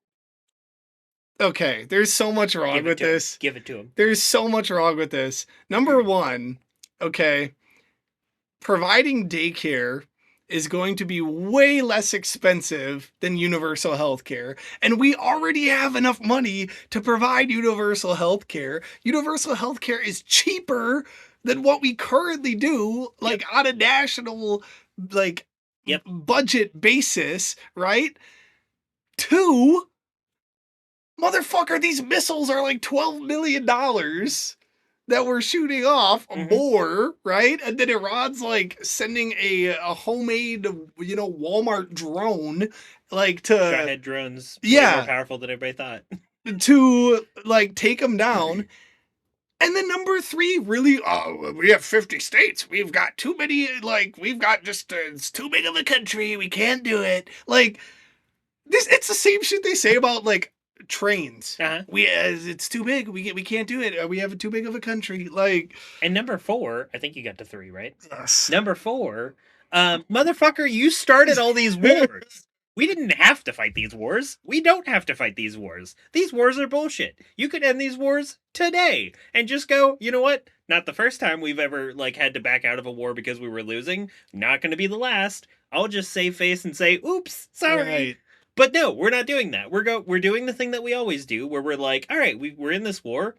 Okay, there's so much wrong with this. Give it to him. There's so much wrong with this. Number one, okay, providing daycare is going to be way less expensive than universal health care. And we already have enough money to provide universal health care. Universal health care is cheaper than what we currently do, like on a national, like, budget basis, right? Two, motherfucker, these missiles are like $12 million that we're shooting off more, right? And then Iran's like sending a homemade, Walmart drone, like to Shot-head drones. Yeah. More powerful than everybody thought. To like take them down. And then number three, really, we have 50 states. We've got too many, it's too big of a country. We can't do it. Like, it's the same shit they say about, like, trains. It's too big. We can't do it. We have too big of a country. Like, and number four, I think you got to three, right? Yes. Number four, motherfucker, you started all these wars. We didn't have to fight these wars. We don't have to fight these wars. These wars are bullshit. You could end these wars today and just go, you know what? Not the first time we've ever had to back out of a war because we were losing. Not going to be the last. I'll just save face and say, oops, sorry. Right. But no, we're not doing that. We're doing the thing that we always do, where we're like, all right, we're in this war.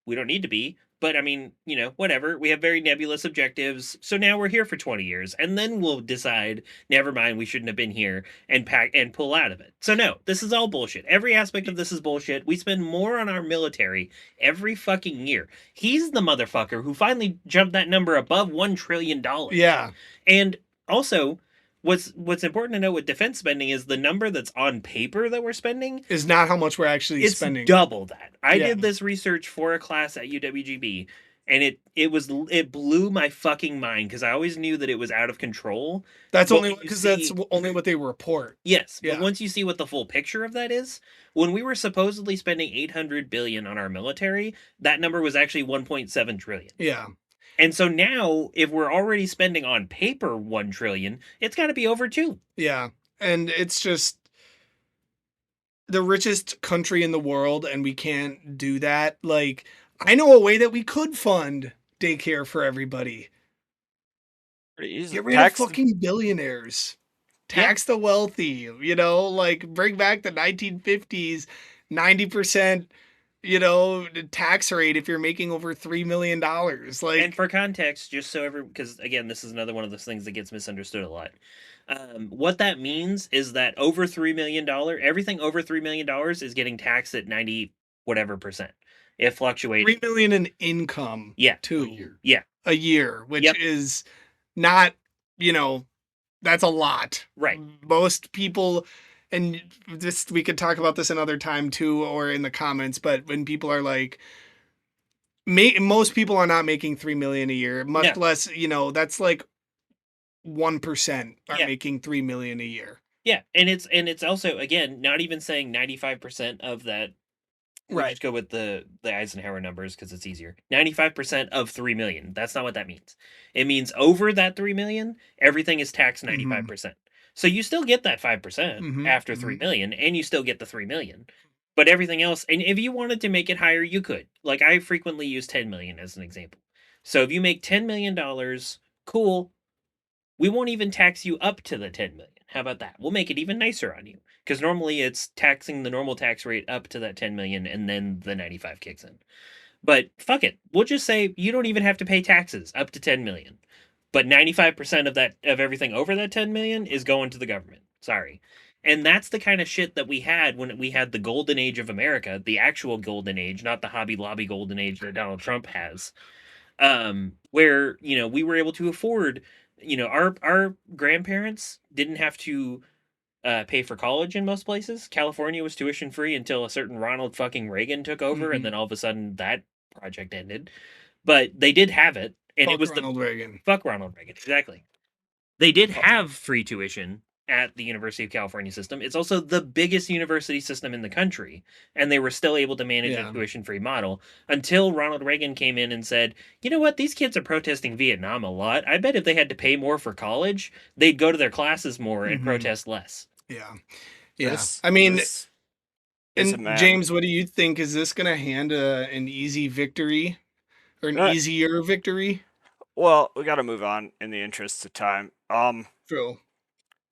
We don't need to be, but I mean, whatever. We have very nebulous objectives. So now we're here for 20 years, and then we'll decide, never mind, we shouldn't have been here, and pull out of it. So no, this is all bullshit. Every aspect of this is bullshit. We spend more on our military every fucking year. He's the motherfucker who finally jumped that number above $1 trillion. Yeah. And also, What's important to know with defense spending is the number that's on paper that we're spending is not how much we're actually spending. It's double that. I did this research for a class at UWGB, and it blew my fucking mind because I always knew that it was out of control. That's only because that's only what they report. Yes, Yeah. but once you see what the full picture of that is, when we were supposedly spending $800 billion on our military, that number was actually $1.7 trillion. Yeah. And so now, if we're already spending on paper $1 trillion, it's got to be over $2 trillion. Yeah. And it's just the richest country in the world, and we can't do that. Like, I know a way that we could fund daycare for everybody. Get rid of fucking billionaires. Tax the wealthy, bring back the 1950s, 90%, tax rate if you're making over $3 million. And for context, just so because again, this is another one of those things that gets misunderstood a lot. What that means is that over $3 million, everything over $3 million is getting taxed at 90 whatever percent. It fluctuates. 3 million in income. Yeah. Too. A year, which is not, that's a lot. Right. Most people. And we could talk about this another time too, or in the comments, but when people are like, most people are not making 3 million a year, much less, that's like 1% are making 3 million a year. Yeah. And it's also, again, not even saying 95% of that. Right. Just go with the Eisenhower numbers because it's easier. 95% of 3 million. That's not what that means. It means over that 3 million, everything is taxed 95%. So you still get that 5% after 3 million, and you still get the 3 million. But everything else, and if you wanted to make it higher, you could. Like, I frequently use 10 million as an example. So if you make $10 million, cool. We won't even tax you up to the 10 million. How about that? We'll make it even nicer on you. Because normally it's taxing the normal tax rate up to that 10 million, and then the 95 kicks in. But fuck it. We'll just say you don't even have to pay taxes up to 10 million. But 95% of everything over that 10 million is going to the government. Sorry. And that's the kind of shit that we had when we had the golden age of America, the actual golden age, not the Hobby Lobby golden age that Donald Trump has. Where, we were able to afford, our grandparents didn't have to pay for college in most places. California was tuition free until a certain Ronald fucking Reagan took over, and then all of a sudden that project ended. But they did have it, and it was Ronald Reagan. Fuck Ronald Reagan, exactly. They did have free tuition at the University of California system. It's also the biggest university system in the country, and they were still able to manage a tuition-free model until Ronald Reagan came in and said, "You know what? These kids are protesting Vietnam a lot. I bet if they had to pay more for college, they'd go to their classes more and protest less." Yeah. James, what do you think? Is this going to hand an easy victory or an easier victory? Well, we got to move on in the interest of time. True.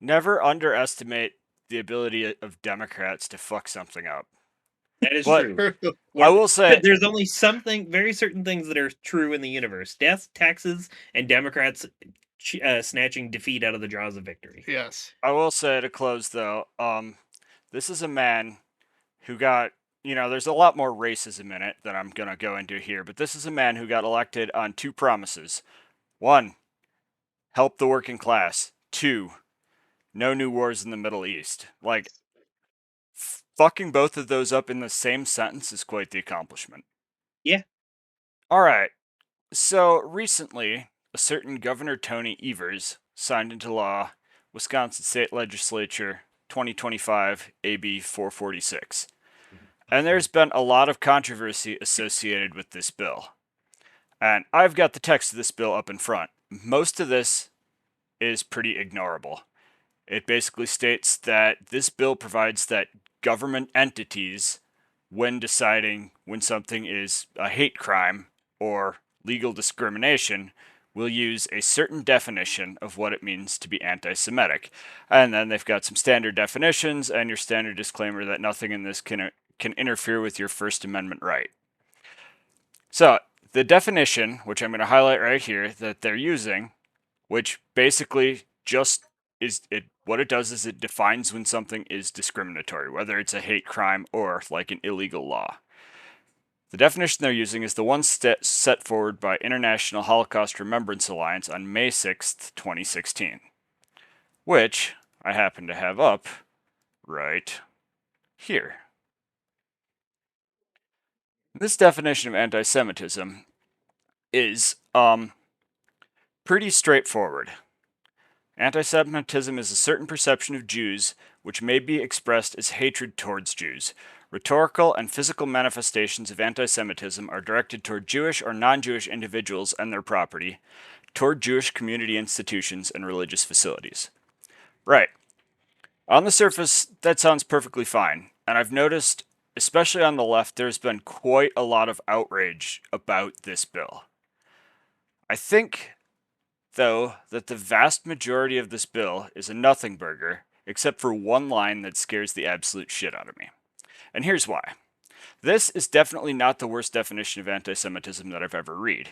Never underestimate the ability of Democrats to fuck something up. That is true. I will say there's only very certain things that are true in the universe: death, taxes, and Democrats snatching defeat out of the jaws of victory. Yes. I will say to close though, this is a man who got, there's a lot more racism in it than I'm going to go into here, but this is a man who got elected on two promises. One, help the working class. Two, no new wars in the Middle East. Like, fucking both of those up in the same sentence is quite the accomplishment. Yeah. All right. So recently, a certain Governor Tony Evers signed into law Wisconsin State Legislature 2025 AB 446. And there's been a lot of controversy associated with this bill. And I've got the text of this bill up in front. Most of this is pretty ignorable. It basically states that this bill provides that government entities, when deciding when something is a hate crime or legal discrimination, will use a certain definition of what it means to be anti-Semitic. And then they've got some standard definitions and your standard disclaimer that nothing in this can interfere with your First Amendment right. So the definition, which I'm going to highlight right here, that they're using, which basically just is it. What it does is it defines when something is discriminatory, whether it's a hate crime or like an illegal law. The definition they're using is the one set forward by International Holocaust Remembrance Alliance on May 6th, 2016, which I happen to have up right here. This definition of anti-Semitism is pretty straightforward. Anti-Semitism is a certain perception of Jews which may be expressed as hatred towards Jews. Rhetorical and physical manifestations of anti-Semitism are directed toward Jewish or non-Jewish individuals and their property, toward Jewish community institutions and religious facilities. Right. On the surface, that sounds perfectly fine, and I've noticed, especially on the left, there's been quite a lot of outrage about this bill. I think, though, that the vast majority of this bill is a nothing burger, except for one line that scares the absolute shit out of me. And here's why. This is definitely not the worst definition of anti-Semitism that I've ever read,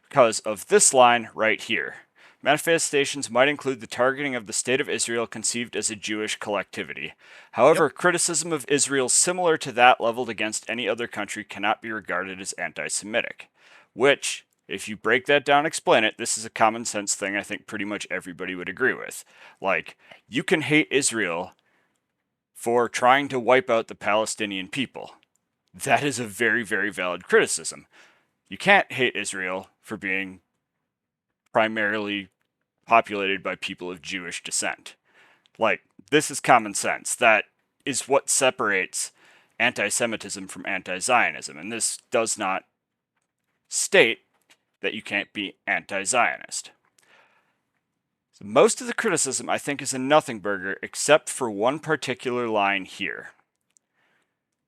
because of this line right here. Manifestations might include the targeting of the State of Israel conceived as a Jewish collectivity. However, criticism of Israel similar to that leveled against any other country cannot be regarded as anti-Semitic, which, if you break that down and explain it, this is a common sense thing I think pretty much everybody would agree with. Like, you can hate Israel for trying to wipe out the Palestinian people. That is a very, very valid criticism. You can't hate Israel for being primarily populated by people of Jewish descent. Like, this is common sense. That is what separates anti-Semitism from anti-Zionism, and this does not state that you can't be anti-Zionist. So most of the criticism, I think, is a nothing burger, except for one particular line here.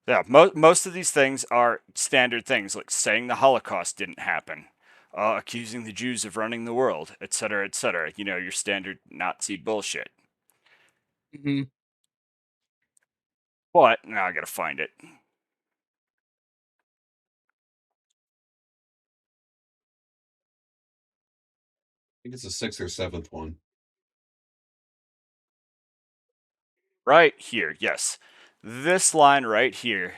Yeah, most of these things are standard things, like saying the Holocaust didn't happen, accusing the Jews of running the world, etc., etc. You know, your standard Nazi bullshit. Mm-hmm. But, now I gotta find it. I think it's the 6th or 7th one. Right here, yes. This line right here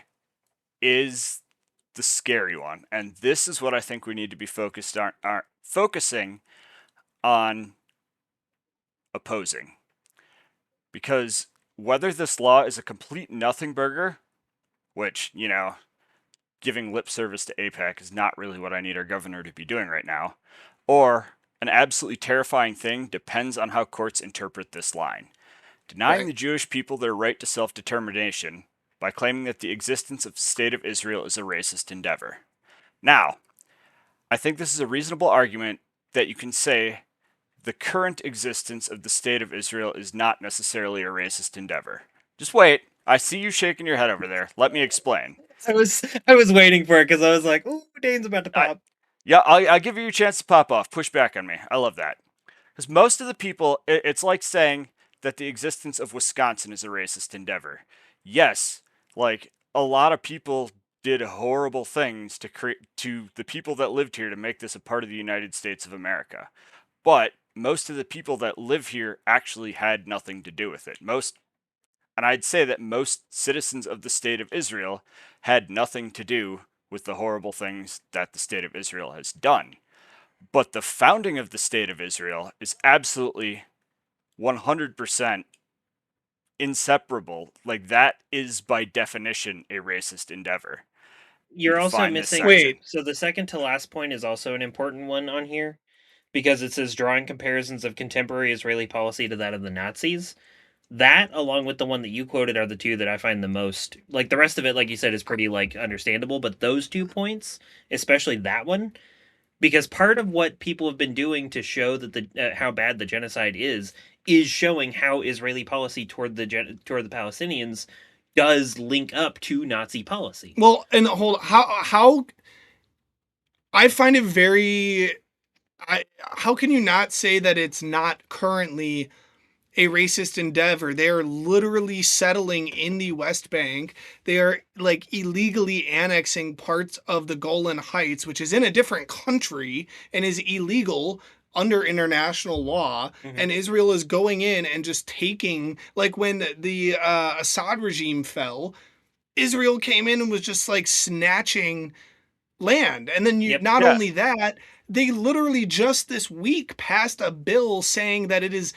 is the scary one, and this is what I think we need to be focusing on opposing. Because whether this law is a complete nothing burger, which, giving lip service to AIPAC is not really what I need our governor to be doing right now, or an absolutely terrifying thing depends on how courts interpret this line. Denying the Jewish people their right to self-determination by claiming that the existence of the State of Israel is a racist endeavor. Now, I think this is a reasonable argument that you can say the current existence of the State of Israel is not necessarily a racist endeavor. Just wait. I see you shaking your head over there. Let me explain. I was waiting for it because I was like, "Ooh, Dane's about to pop." I'll give you a chance to pop off. Push back on me. I love that. Because most of the people, it's like saying that the existence of Wisconsin is a racist endeavor. Yes, like a lot of people did horrible things to the people that lived here to make this a part of the United States of America. But most of the people that live here actually had nothing to do with it. And I'd say that most citizens of the State of Israel had nothing to do with the horrible things that the State of Israel has done. But the founding of the State of Israel is absolutely 100% inseparable. Like, that is by definition a racist endeavor. You're also Define this missing. section. So the second to last point is also an important one on here, because it says drawing comparisons of contemporary Israeli policy to that of the Nazis. That, along with the one that you quoted, are the two that I find the most, like, the rest of it, like you said, is pretty, like, understandable, but those 2 points, especially that one, because part of what people have been doing to show that how bad the genocide is showing how Israeli policy toward the Palestinians does link up to Nazi policy. Well, and how I find it very how can you not say that it's not currently a racist endeavor? They are literally settling in the West Bank. They are like illegally annexing parts of the Golan Heights, which is in a different country and is illegal under international law. And Israel is going in and just taking, like when the Assad regime fell, Israel came in and was just like snatching land. And then not only that, they literally just this week passed a bill saying that it is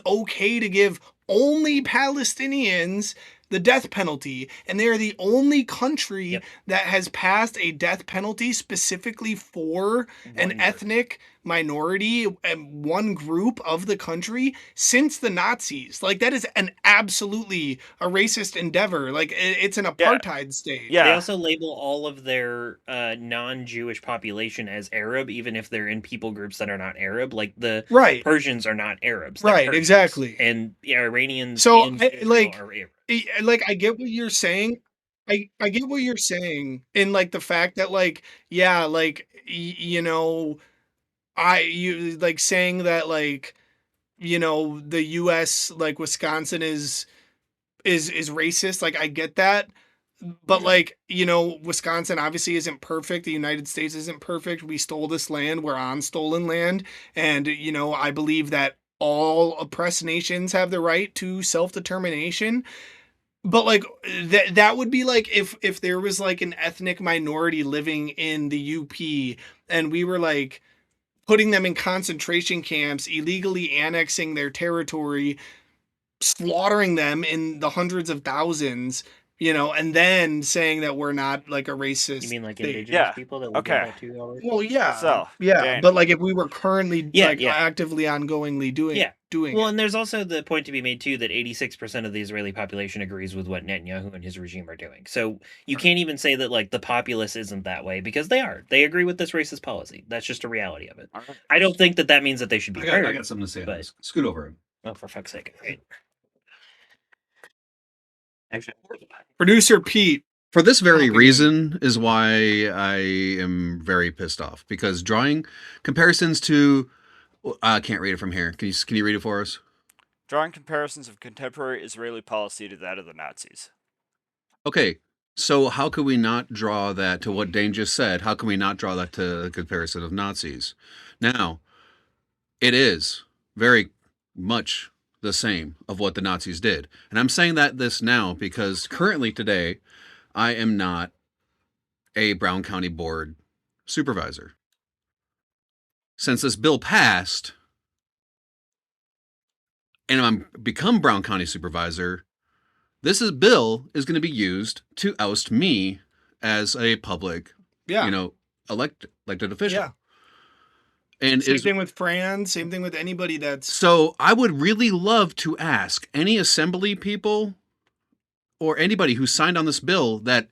okay to give only Palestinians the death penalty. And they are the only country that has passed a death penalty specifically for an ethnic minority and one group of the country since the Nazis. Like, that is absolutely a racist endeavor. Like, it's an apartheid state. They also label all of their non-Jewish population as Arab, even if they're in people groups that are not Arab. Like, the Persians are not Arabs. They're Persians. Exactly. And the Iranians so in Israel are Arab. Like, I get what you're saying. I get what you're saying in, like, the fact that, like, yeah, like, you like saying that, like, the US, like, Wisconsin is racist. Like, I get that. But, like, Wisconsin obviously isn't perfect. The United States isn't perfect. We stole this land. We're on stolen land. And, I believe that all oppressed nations have the right to self-determination. But, like, that would be like if there was, like, an ethnic minority living in the UP and we were, like, putting them in concentration camps, illegally annexing their territory, slaughtering them in the hundreds of thousands, and then saying that we're not, like, a racist. You mean like indigenous people that will get that too already? Well, yeah. So, Dan. But, like, if we were currently actively ongoingly doing well, and there's also the point to be made too that 86% of the Israeli population agrees with what Netanyahu and his regime are doing. So you can't even say that, like, the populace isn't that way, because they are. They agree with this racist policy. That's just a reality of it. I don't think that means that they should be heard. I got something to say on this. Scoot over him. Oh, for fuck's sake! Right. Actually, Producer Pete. For this very reason is why I am very pissed off, because drawing comparisons to I can't read it from here. Can you read it for us? Drawing comparisons of contemporary Israeli policy to that of the Nazis. Okay, so how could we not draw that to what Dane just said? How can we not draw that to the comparison of Nazis? Now, it is very much the same of what the Nazis did. And I'm saying this now because currently today, I am not a Brown County Board supervisor. Since this bill passed, and I'm become Brown County supervisor, bill is going to be used to oust me as a public, elected official. Yeah. And same thing with Fran, same thing with anybody that's... So I would really love to ask any assembly people or anybody who signed on this bill that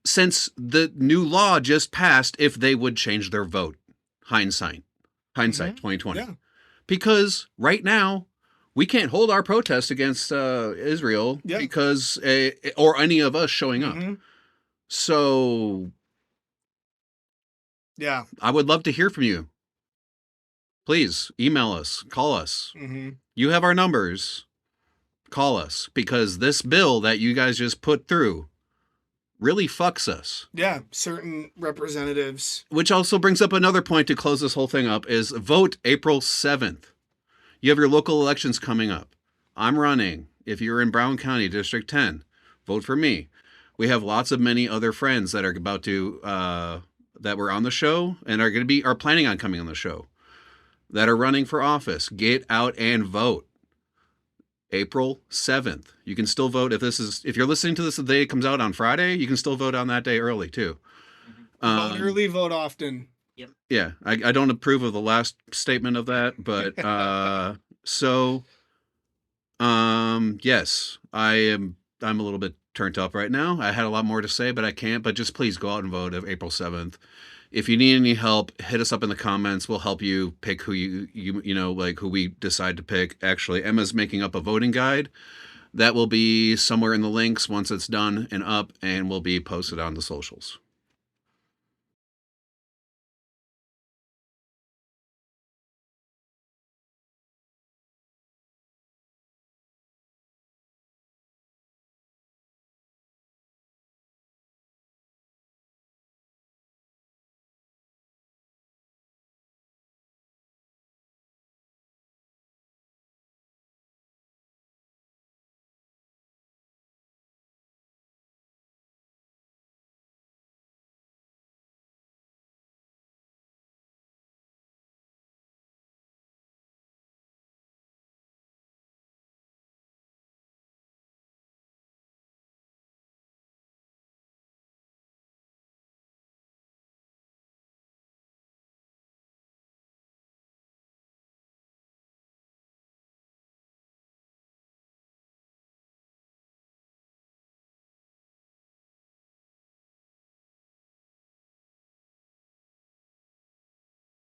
since the new law just passed, if they would change their vote. Hindsight 2020. Yeah. Because right now, we can't hold our protest against Israel because, or any of us showing up. So... yeah, I would love to hear from you. Please email us, call us. You have our numbers. Call us because this bill that you guys just put through really fucks us. Yeah, certain representatives. Which also brings up another point to close this whole thing up is vote April 7th. You have your local elections coming up. I'm running. If you're in Brown County, District 10, vote for me. We have lots of many other friends that are about to... that were on the show and are planning on coming on the show that are running for office. Get out and vote. April 7th. You can still vote if you're listening to this the day it comes out on Friday, you can still vote on that day early too. Vote early, vote often. Yep. Yeah. I don't approve of the last statement of that, but yes, I'm a little bit turned up right now. I had a lot more to say, but I can't. But just please go out and vote of April 7th. If you need any help, hit us up in the comments. We'll help you pick who who we decide to pick. Actually, Emma's making up a voting guide that will be somewhere in the links once it's done and up and will be posted on the socials.